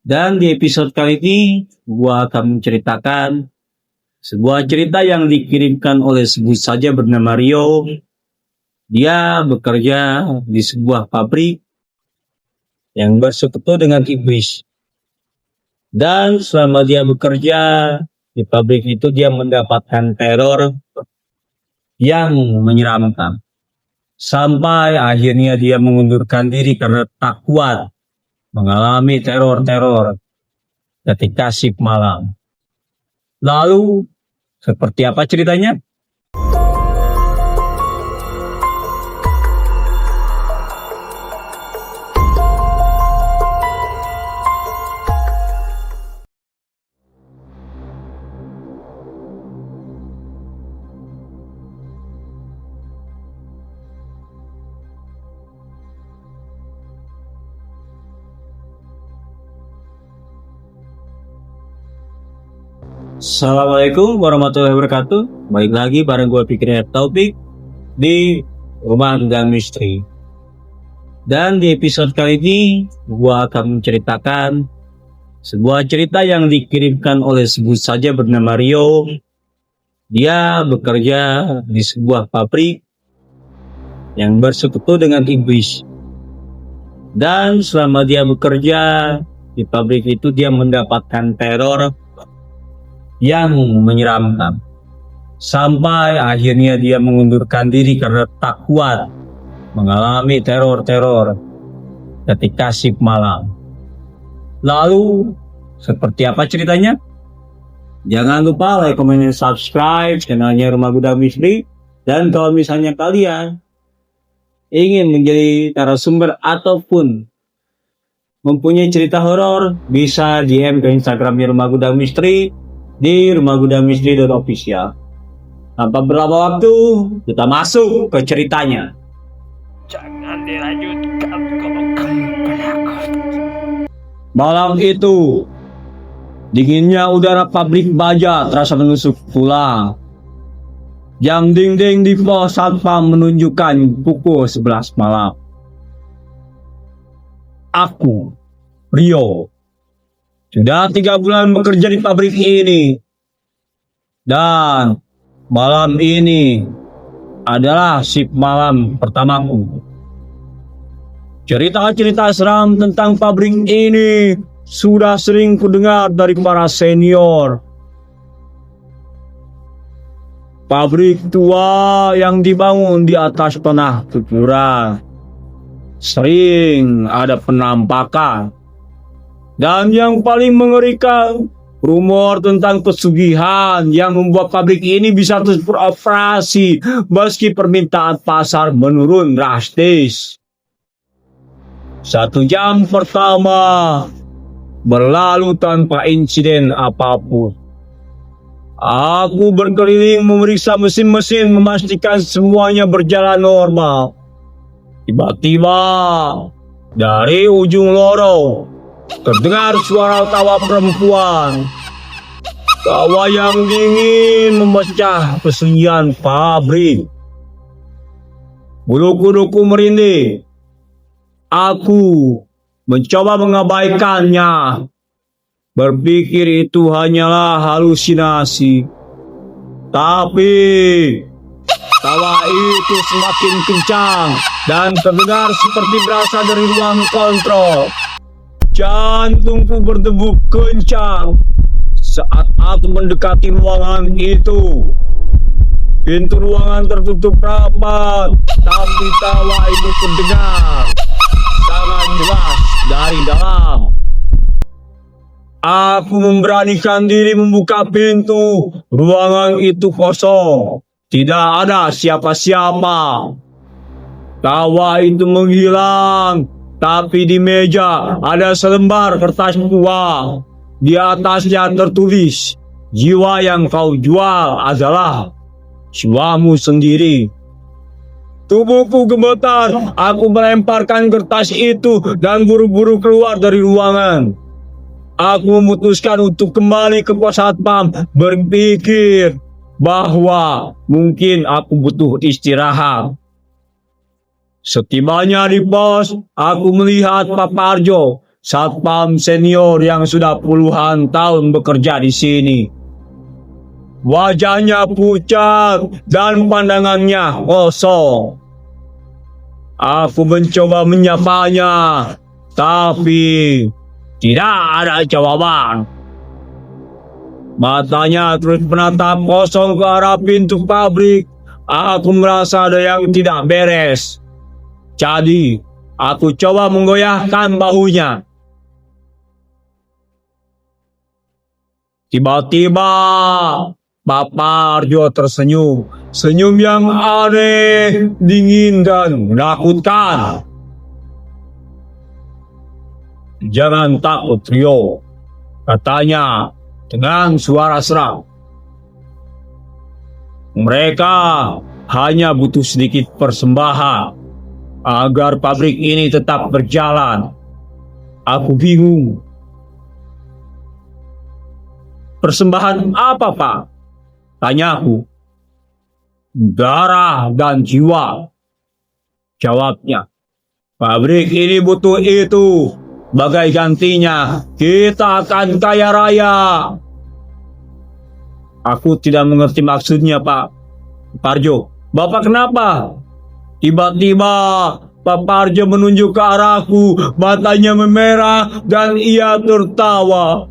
Dan di episode kali ini, gua akan menceritakan sebuah cerita yang dikirimkan oleh sebut saja bernama Rio. Dia bekerja di sebuah pabrik yang bersekutu dengan iblis. Dan selama dia bekerja di pabrik itu, dia mendapatkan teror yang menyeramkan. Sampai akhirnya dia mengundurkan diri karena tak kuat mengalami teror-teror ketika shift malam. Lalu, seperti apa ceritanya? Assalamualaikum warahmatullahi wabarakatuh. Balik lagi bareng gue Fikri Taufik di Rumah Duga Misteri. Dan di episode kali ini gue akan menceritakan sebuah cerita yang dikirimkan oleh sebut saja bernama Rio. Dia bekerja di sebuah pabrik yang bersekutu dengan iblis. Dan selama dia bekerja di pabrik itu, dia mendapatkan teror yang menyeramkan. Sampai akhirnya dia mengundurkan diri karena tak kuat mengalami teror-teror ketika shift malam. Lalu, seperti apa ceritanya? Jangan lupa like, comment, dan subscribe channelnya Rumah Duga Misteri. Dan kalau misalnya kalian ingin menjadi narasumber ataupun mempunyai cerita horor, bisa DM ke Instagramnya Rumah Duga Misteri di rumahdugamisteri.official. Tanpa berlama waktu, kita masuk ke ceritanya. Jangan dilanjutkan kalau kamu penakut. Malam itu, dinginnya udara pabrik baja terasa menusuk tulang. Jam dinding di pos satpam menunjukkan pukul 11 malam. Aku, Rio, sudah 3 bulan bekerja di pabrik ini. Dan malam ini adalah shift malam pertamaku. Cerita-cerita seram tentang pabrik ini sudah sering kudengar dari para senior. Pabrik tua yang dibangun di atas tanah kuburan. Sering ada penampakan. Dan yang paling mengerikan, rumor tentang pesugihan yang membuat pabrik ini bisa terus beroperasi meski permintaan pasar menurun drastis. 1 jam pertama berlalu tanpa insiden apapun. Aku berkeliling memeriksa mesin-mesin memastikan semuanya berjalan normal. Tiba-tiba dari ujung lorong terdengar suara tawa perempuan. Tawa yang dingin memecah kesunyian pabrik. Bulu kuduku merinding. Aku mencoba mengabaikannya, berpikir itu hanyalah halusinasi. Tapi tawa itu semakin kencang dan terdengar seperti berasal dari ruang kontrol. Jantungku berdegup kencang saat aku mendekati ruangan itu. Pintu ruangan tertutup rapat, tapi tawa itu terdengar sangat jelas dari dalam. Aku memberanikan diri membuka pintu. Ruangan itu kosong, tidak ada siapa-siapa. Tawa itu menghilang. Tapi di meja ada selembar kertas tua. Di atasnya tertulis, jiwa yang kau jual adalah jiwamu sendiri. Tubuhku gemetar. Aku melemparkan kertas itu dan buru-buru keluar dari ruangan. Aku memutuskan untuk kembali ke pos satpam, berpikir bahwa mungkin aku butuh istirahat. Setibanya di pos, aku melihat Pak Parjo satpam senior yang sudah puluhan tahun bekerja di sini. Wajahnya pucat dan pandangannya kosong. Aku mencoba menyapanya, tapi tidak ada jawaban. Matanya terus menatap kosong ke arah pintu pabrik. Aku merasa ada yang tidak beres. Jadi, aku coba menggoyahkan bahunya. Tiba-tiba, Papa Arjo tersenyum. Senyum yang aneh, dingin, dan menakutkan. "Jangan takut, Rio," katanya dengan suara seram. "Mereka hanya butuh sedikit persembahan agar pabrik ini tetap berjalan." Aku bingung. "Persembahan apa, Pak?" tanyaku. "Darah dan jiwa," jawabnya. "Pabrik ini butuh itu. Sebagai gantinya, kita akan kaya raya." Aku tidak mengerti maksudnya, Pak Parjo. "Bapak kenapa?" Tiba-tiba Pak Parjo menunjuk ke arahku, matanya memerah dan ia tertawa.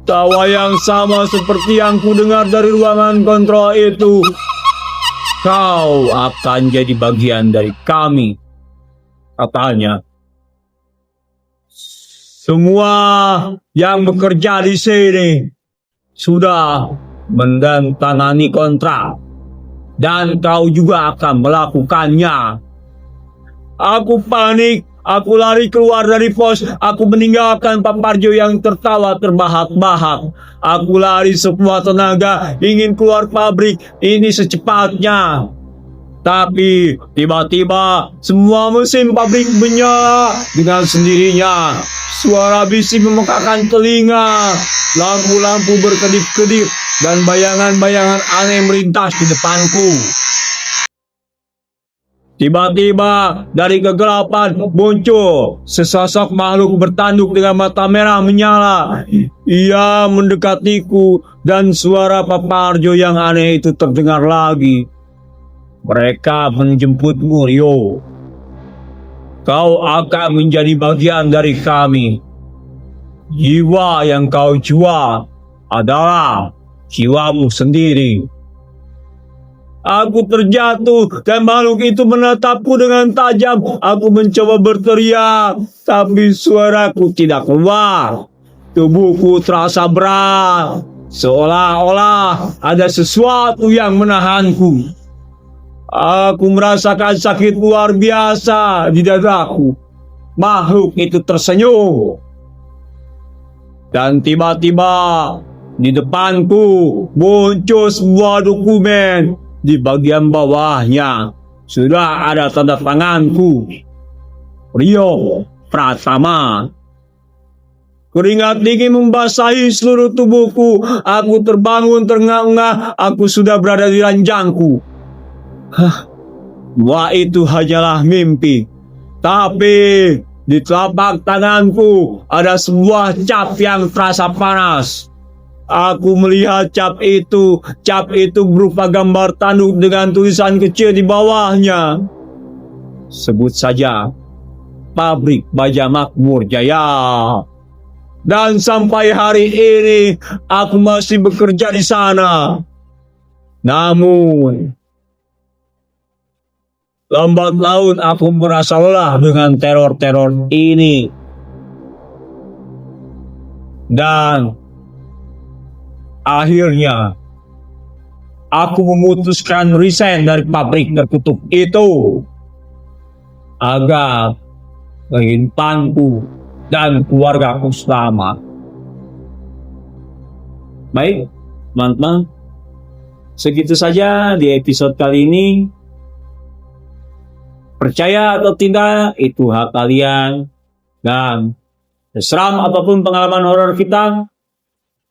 Tawa yang sama seperti yang ku dengar dari ruangan kontrol itu. "Kau akan jadi bagian dari kami," katanya. "Semua yang bekerja di sini sudah menandatangani kontrak, dan kau juga akan melakukannya." Aku panik. Aku lari keluar dari pos. Aku meninggalkan Pak Parjo yang tertawa terbahak-bahak. Aku lari sekuat tenaga, ingin keluar pabrik ini secepatnya. Tapi tiba-tiba semua mesin pabrik menyala dengan sendirinya. Suara bising memekakkan telinga. Lampu-lampu berkedip-kedip dan bayangan-bayangan aneh melintas di depanku. Tiba-tiba dari kegelapan muncul sesosok makhluk bertanduk dengan mata merah menyala. Ia mendekatiku dan suara Pak Parjo yang aneh itu terdengar lagi. "Mereka menjemputmu, Rio. Kau akan menjadi bagian dari kami. Jiwa yang kau jual adalah jiwamu sendiri." Aku terjatuh dan makhluk itu menatapku dengan tajam. Aku mencoba berteriak, tapi suaraku tidak keluar. Tubuhku terasa berat, seolah-olah ada sesuatu yang menahanku. Aku merasakan sakit luar biasa di dadaku. Makhluk itu tersenyum. Dan tiba-tiba di depanku muncul sebuah dokumen. Di bagian bawahnya sudah ada tanda tanganku. Rio Pratama. Keringat dingin membasahi seluruh tubuhku. Aku terbangun terengah-engah. Aku sudah berada di ranjangku. Wah, itu hanyalah mimpi. Tapi di telapak tanganku ada sebuah cap yang terasa panas. Aku melihat cap itu. Cap itu berupa gambar tanduk dengan tulisan kecil di bawahnya. Sebut saja Pabrik Baja Makmur Jaya. Dan sampai hari ini aku masih bekerja di sana. Namun lambat laun aku merasa lelah dengan teror-teror ini. Dan akhirnya aku memutuskan resign dari pabrik terkutuk itu agar kehidupanku dan keluargaku selamat. Baik, teman-teman, segitu saja di episode kali ini. Percaya atau tidak, itu hak kalian. Dan seseram apapun pengalaman horor kita,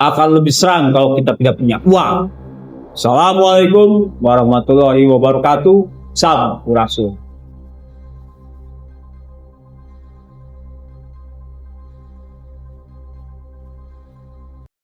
akan lebih seram kalau kita tidak punya uang. Assalamualaikum warahmatullahi wabarakatuh. Sampurasun.